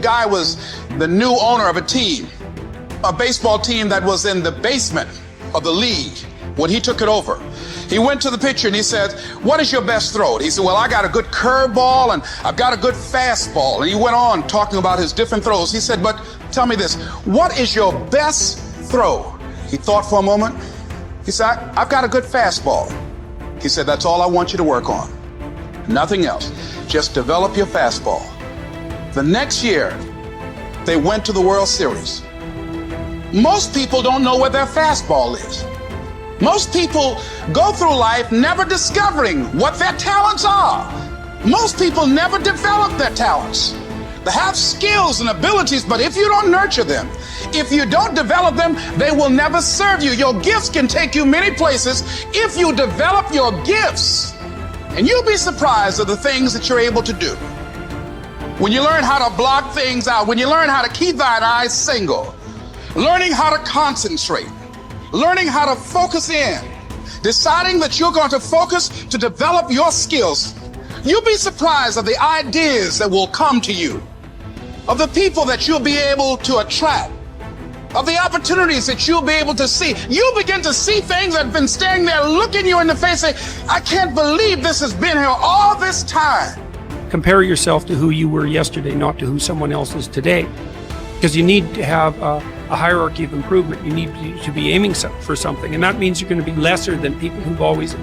guy was the new owner of a team, a baseball team that was in the basement of the league when he took it over. He went to the pitcher and he said, what is your best throw? He said, well, I got a good curveball and I've got a good fastball. And he went on talking about his different throws. He said, but tell me this, what is your best throw? He thought for a moment. He said, I've got a good fastball. He said, that's all I want you to work on. Nothing else. Just develop your fastball. The next year, they went to the World Series. Most people don't know where their fastball is. Most people go through life never discovering what their talents are. Most people never develop their talents. They have skills and abilities, but if you don't nurture them, if you don't develop them, they will never serve you. Your gifts can take you many places if you develop your gifts. And you'll be surprised at the things that you're able to do. When you learn how to block things out, when you learn how to keep thine eyes single, learning how to concentrate, learning how to focus in, deciding that you're going to focus to develop your skills, you'll be surprised at the ideas that will come to you, of the people that you'll be able to attract, of the opportunities that you'll be able to see. You'll begin to see things that have been standing there looking you in the face saying, I can't believe this has been here all this time. Compare yourself to who you were yesterday, not to who someone else is today. Because you need to have a hierarchy of improvement. You need to be aiming for something. And that means you're going to be lesser than people who've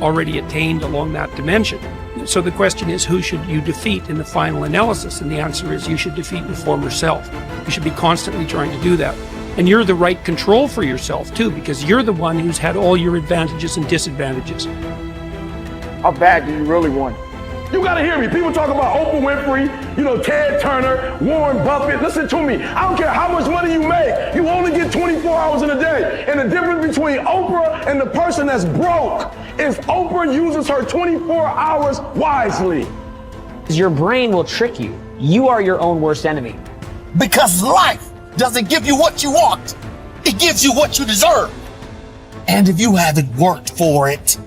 already attained along that dimension. So the question is, who should you defeat in the final analysis? And the answer is, you should defeat your former self. You should be constantly trying to do that. And you're the right control for yourself too, because you're the one who's had all your advantages and disadvantages. How bad do you really want it? You gotta hear me. People talk about Oprah Winfrey, Ted Turner, Warren Buffett. Listen to me. I don't care how much money you make. You only get 24 hours in a day. And the difference between Oprah and the person that's broke is Oprah uses her 24 hours wisely. Your brain will trick you. You are your own worst enemy. Because life doesn't give you what you want. It gives you what you deserve. And if you haven't worked for it,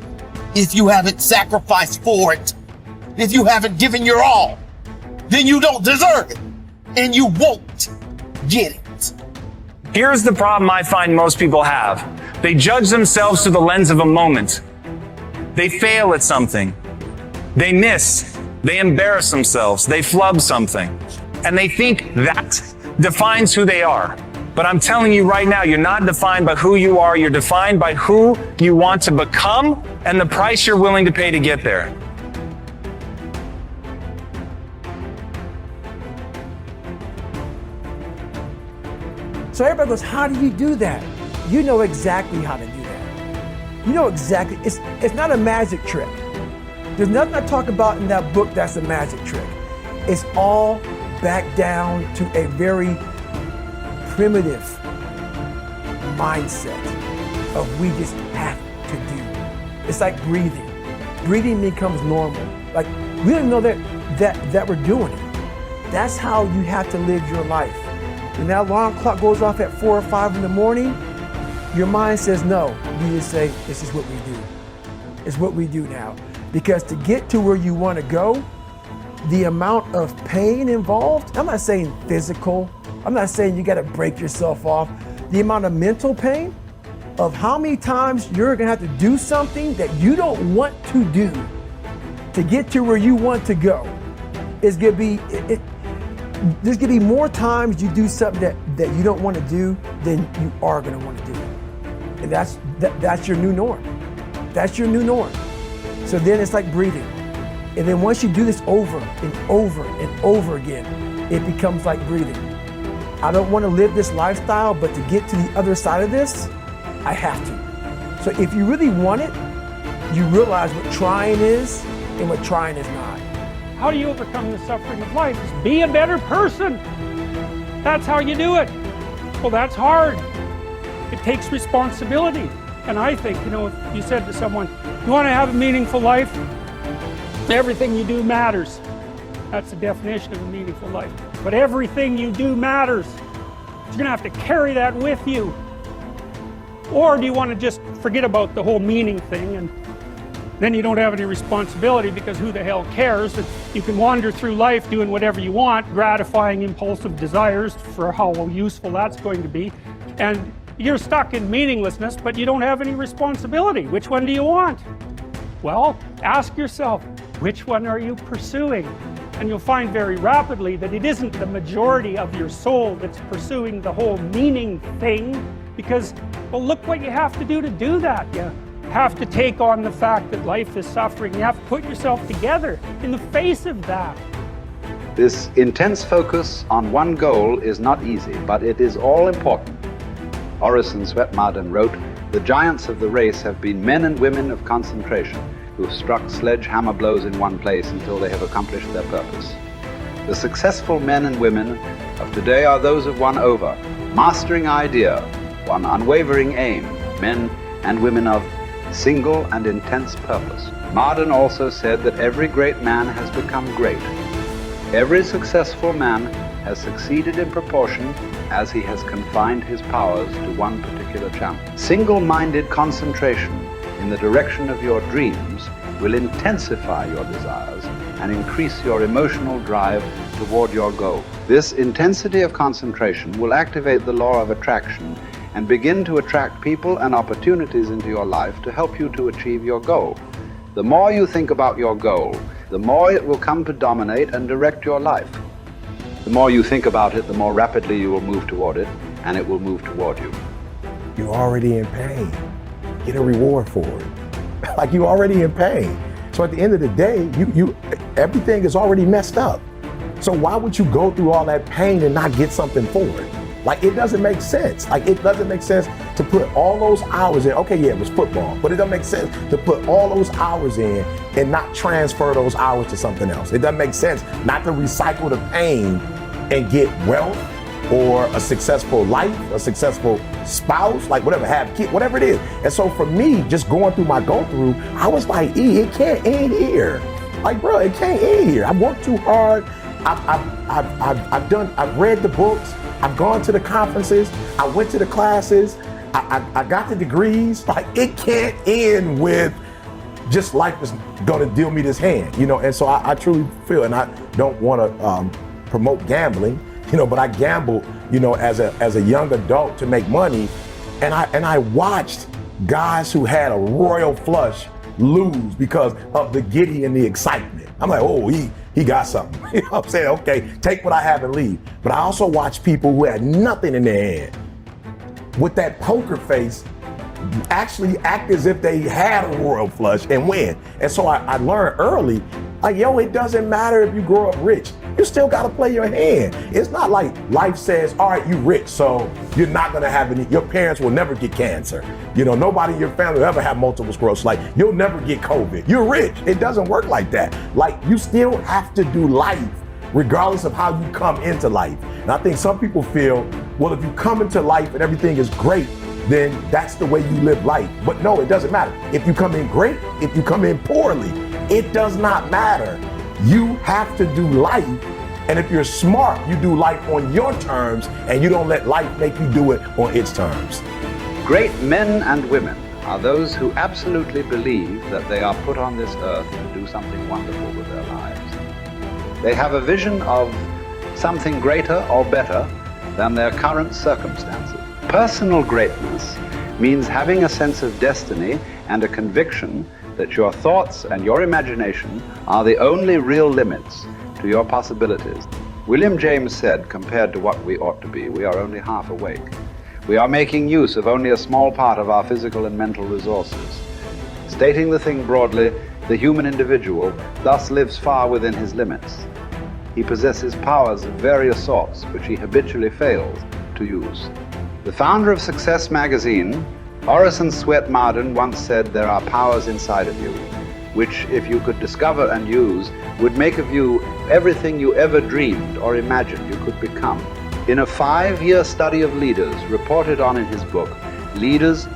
if you haven't sacrificed for it, if you haven't given your all, then you don't deserve it, and you won't get it. Here's the problem I find most people have. They judge themselves through the lens of a moment. They fail at something. They miss. They embarrass themselves. They flub something. And they think that defines who they are. But I'm telling you right now, you're not defined by who you are. You're defined by who you want to become and the price you're willing to pay to get there. So everybody goes, how do you do that? You know exactly how to do that. You know exactly, it's not a magic trick. There's nothing I talk about in that book that's a magic trick. It's all back down to a very primitive mindset of we just have to do. It's like breathing. Breathing becomes normal. Like we don't know that we're doing it. That's how you have to live your life. When that alarm clock goes off at 4 or 5 in the morning, your mind says no. You just say, this is what we do. It's what we do now. Because to get to where you want to go, the amount of pain involved, I'm not saying physical, I'm not saying you got to break yourself off. The amount of mental pain of how many times you're going to have to do something that you don't want to do to get to where you want to go is going to be, there's going to be more times you do something that you don't want to do than you are going to want to do. And that's your new norm. That's your new norm. So then it's like breathing. And then once you do this over and over and over again, it becomes like breathing. I don't want to live this lifestyle, but to get to the other side of this, I have to. So if you really want it, you realize what trying is and what trying is not. How do you overcome the suffering of life? Is be a better person. That's how you do it. Well, that's hard. It takes responsibility. And I think, if you said to someone, you want to have a meaningful life? Everything you do matters. That's the definition of a meaningful life. But everything you do matters. You're going to have to carry that with you. Or do you want to just forget about the whole meaning thing and then you don't have any responsibility, because who the hell cares? You can wander through life doing whatever you want, gratifying impulsive desires for how useful that's going to be, and you're stuck in meaninglessness, but you don't have any responsibility. Which one do you want? Well, ask yourself, which one are you pursuing? And you'll find very rapidly that it isn't the majority of your soul that's pursuing the whole meaning thing, because, well, look what you have to do that. You have to take on the fact that life is suffering. You have to put yourself together in the face of that. This intense focus on one goal is not easy, but it is all important. Orison Swett Marden wrote, "The giants of the race have been men and women of concentration, who have struck sledgehammer blows in one place until they have accomplished their purpose. The successful men and women of today are those of one over, mastering idea, one unwavering aim, men and women of single and intense purpose." Marden also said that every great man has become great. Every successful man has succeeded in proportion as he has confined his powers to one particular channel. Single-minded concentration in the direction of your dreams will intensify your desires and increase your emotional drive toward your goal. This intensity of concentration will activate the law of attraction and begin to attract people and opportunities into your life to help you to achieve your goal. The more you think about your goal, the more it will come to dominate and direct your life. The more you think about it, the more rapidly you will move toward it, and it will move toward you. You're already in pain. Get a reward for it. Like, you're already in pain. So at the end of the day, everything is already messed up. So why would you go through all that pain and not get something for it? Like, it doesn't make sense. Like, it doesn't make sense to put all those hours in. Okay, yeah, it was football, but it doesn't make sense to put all those hours in and not transfer those hours to something else. It doesn't make sense not to recycle the pain and get wealth or a successful life, a successful spouse, like whatever, have kids, whatever it is. And so for me, just going through my go-through, I was like, it can't end here. Like, bro, it can't end here. I've worked too hard. I've read the books. I've gone to the conferences. I went to the classes. I got the degrees. Like, it can't end with just life is gonna deal me this hand, you know? And so I truly feel, and I don't wanna promote gambling, you know, but I gambled, you know, as a young adult to make money. And I watched guys who had a royal flush lose because of the giddy and the excitement. I'm like, oh, he got something. You know what I'm saying? Okay, take what I have and leave. But I also watched people who had nothing in their hand with that poker face actually act as if they had a royal flush and win. And so I learned early, like, yo, it doesn't matter if you grow up rich. You still gotta play your hand. It's not like life says, all right, you rich, so you're not gonna have any, your parents will never get cancer. You know, nobody in your family will ever have multiple sclerosis. Like, you'll never get COVID. You're rich. It doesn't work like that. Like, you still have to do life regardless of how you come into life. And I think some people feel, well, if you come into life and everything is great, then that's the way you live life. But no, it doesn't matter. If you come in great, if you come in poorly, it does not matter. You have to do life. And if you're smart, you do life on your terms and you don't let life make you do it on its terms. Great men and women are those who absolutely believe that they are put on this earth to do something wonderful with their lives. They have a vision of something greater or better than their current circumstances. Personal greatness means having a sense of destiny and a conviction that your thoughts and your imagination are the only real limits to your possibilities. William James said, compared to what we ought to be, we are only half awake. We are making use of only a small part of our physical and mental resources. Stating the thing broadly, the human individual thus lives far within his limits. He possesses powers of various sorts which he habitually fails to use. The founder of Success magazine, Orison Swett Marden, once said, there are powers inside of you, which, if you could discover and use, would make of you everything you ever dreamed or imagined you could become. In a 5-year study of leaders reported on in his book, Leaders,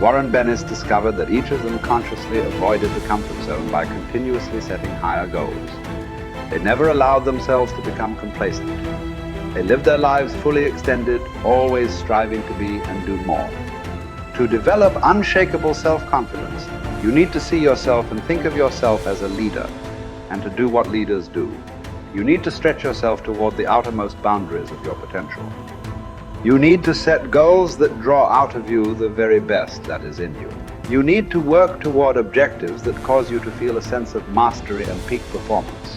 Warren Bennis discovered that each of them consciously avoided the comfort zone by continuously setting higher goals. They never allowed themselves to become complacent. They lived their lives fully extended, always striving to be and do more. To develop unshakable self-confidence, you need to see yourself and think of yourself as a leader, and to do what leaders do. You need to stretch yourself toward the outermost boundaries of your potential. You need to set goals that draw out of you the very best that is in you. You need to work toward objectives that cause you to feel a sense of mastery and peak performance.